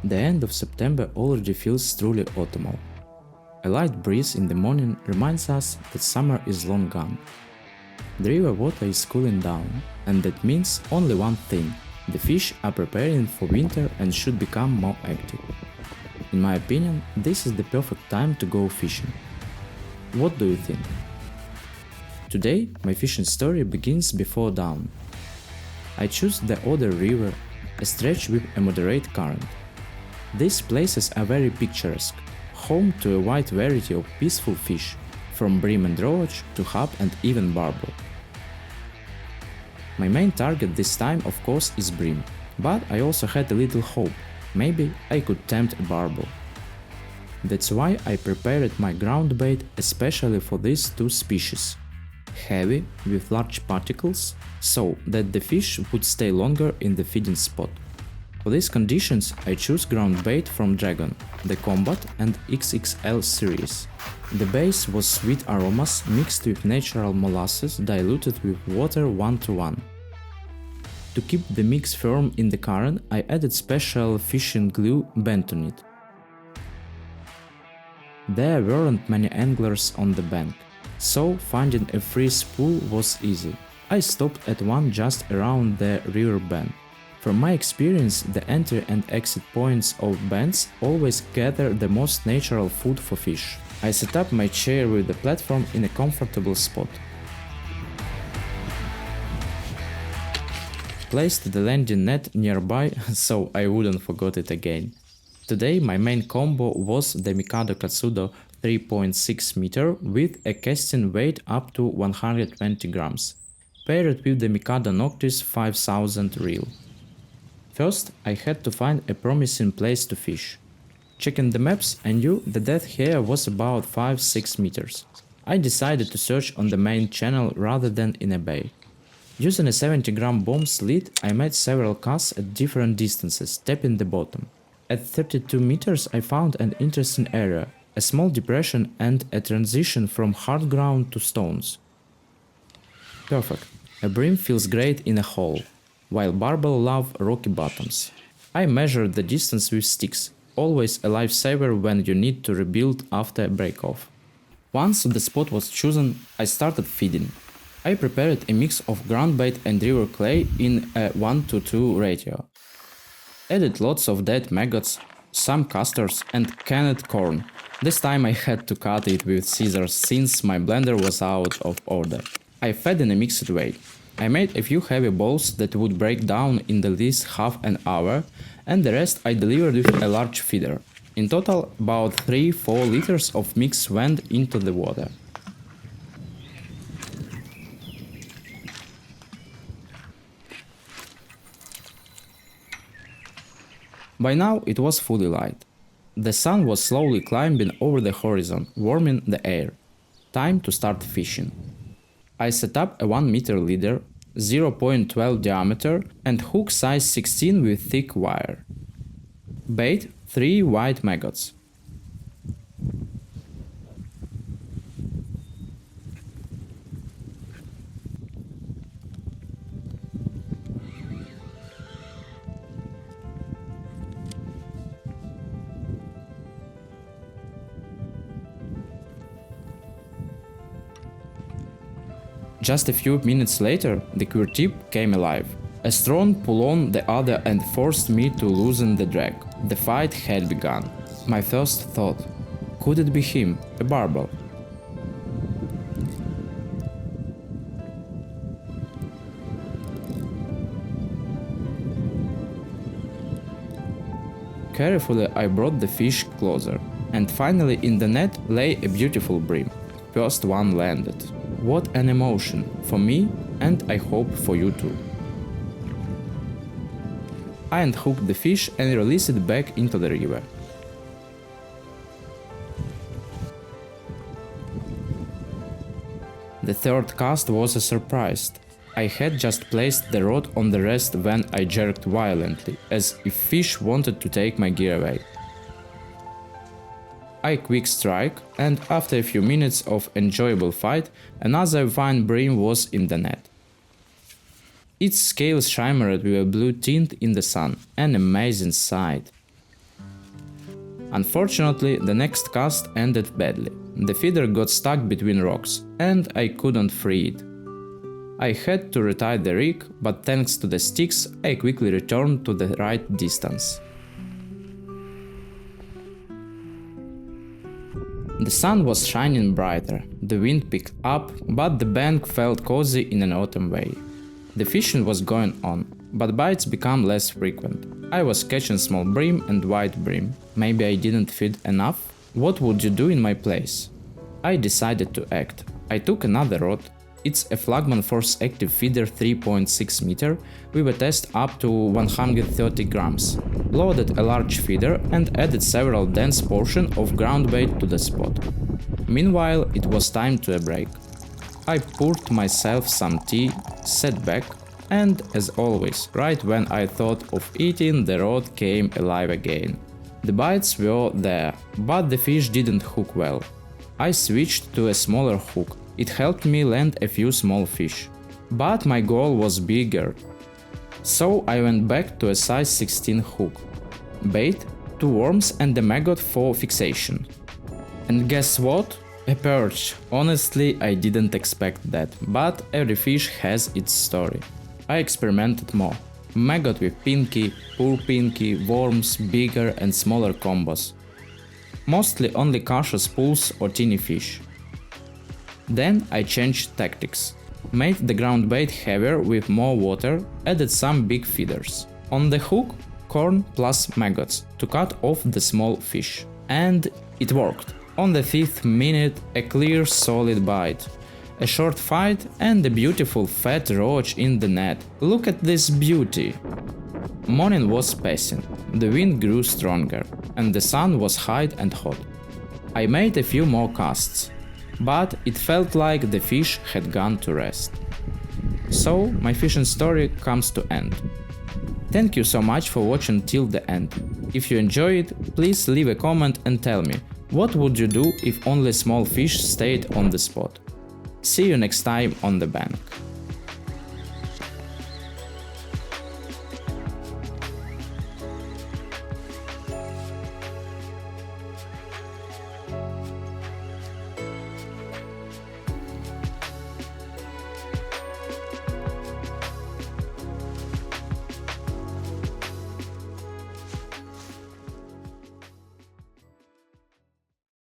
The end of September already feels truly autumnal. A light breeze in the morning reminds us that summer is long gone. The river water is cooling down, and that means only one thing: the fish are preparing for winter and should become more active. In my opinion, this is the perfect time to go fishing. What do you think? Today, my fishing story begins before dawn. I choose the Odra River, a stretch with a moderate current. These places are very picturesque, home to a wide variety of peaceful fish, from bream and roach to hub and even barbel. My main target this time, of course, is bream, but I also had a little hope: maybe I could tempt a barbel. That's why I prepared my ground bait especially for these two species. Heavy, with large particles, so that the fish would stay longer in the feeding spot. For these conditions I choose ground bait from Dragon, the Combat and XXL series. The base was sweet aromas mixed with natural molasses diluted with water 1:1. To keep the mix firm in the current, I added special fishing glue bentonite. There weren't many anglers on the bank, so finding a free spool was easy. I stopped at one just around the river bend. From my experience, the entry and exit points of bends always gather the most natural food for fish. I set up my chair with the platform in a comfortable spot. Placed the landing net nearby so I wouldn't forget it again. Today my main combo was the Mikado Katsudo 3.6 meter with a casting weight up to 120 grams, paired with the Mikado Noctis 5000 reel. First, I had to find a promising place to fish. Checking the maps, I knew the depth here was about 5-6 meters. I decided to search on the main channel rather than in a bay. Using a 70-gram bomb slit, I made several casts at different distances, tapping the bottom. At 32 meters I found an interesting area, a small depression and a transition from hard ground to stones. Perfect. A bream feels great in a hole, while barbel love rocky bottoms. I measured the distance with sticks, always a lifesaver when you need to rebuild after a break-off. Once the spot was chosen, I started feeding. I prepared a mix of ground bait and river clay in a 1:2 ratio. Added lots of dead maggots, some castors and canned corn. This time I had to cut it with scissors since my blender was out of order. I fed in a mixed way. I made a few heavy balls that would break down in the least half an hour, and the rest I delivered with a large feeder. In total, about 3-4 liters of mix went into the water. By now it was fully light. The sun was slowly climbing over the horizon, warming the air. Time to start fishing. I set up a 1 meter leader, 0.12 diameter and hook size 16 with thick wire. Bait 3 white maggots. Just a few minutes later, the queer tip came alive. A strong pull on the other and forced me to loosen the drag. The fight had begun. My first thought: could it be him, a barbel? Carefully I brought the fish closer, and finally in the net lay a beautiful bream. First one landed. What an emotion, for me and I hope for you too. I unhooked the fish and released it back into the river. The third cast was a surprise. I had just placed the rod on the rest when I jerked violently, as if fish wanted to take my gear away. I quick strike, and after a few minutes of enjoyable fight, another fine bream was in the net. Its scales shimmered with a blue tint in the sun, an amazing sight. Unfortunately, the next cast ended badly. The feeder got stuck between rocks, and I couldn't free it. I had to retie the rig, but thanks to the sticks, I quickly returned to the right distance. The sun was shining brighter, the wind picked up, but the bank felt cozy in an autumn way. The fishing was going on, but bites became less frequent. I was catching small bream and white bream. Maybe I didn't feed enough? What would you do in my place? I decided to act. I took another rod. It's a Flagman Force Active Feeder 3.6 meter with a test up to 130 grams. Loaded a large feeder and added several dense portions of ground bait to the spot. Meanwhile, it was time to a break. I poured myself some tea, sat back, and as always, right when I thought of eating, the rod came alive again. The bites were there, but the fish didn't hook well. I switched to a smaller hook. It helped me land a few small fish. But my goal was bigger. So I went back to a size 16 hook. Bait, 2 worms and a maggot for fixation. And guess what? A perch. Honestly, I didn't expect that, but every fish has its story. I experimented more. Maggot with pinky, poor pinky, worms, bigger and smaller combos. Mostly only cautious pulls or teeny fish. Then I changed tactics. Made the ground bait heavier with more water, added some big feeders. On the hook, corn plus maggots to cut off the small fish. And it worked. On the 5th minute, a clear solid bite. A short fight and a beautiful fat roach in the net. Look at this beauty! Morning was passing, the wind grew stronger, and the sun was high and hot. I made a few more casts, but it felt like the fish had gone to rest. So my fishing story comes to end. Thank you so much for watching till the end. If you enjoyed it, please leave a comment and tell me, what would you do if only small fish stayed on the spot? See you next time on the bank.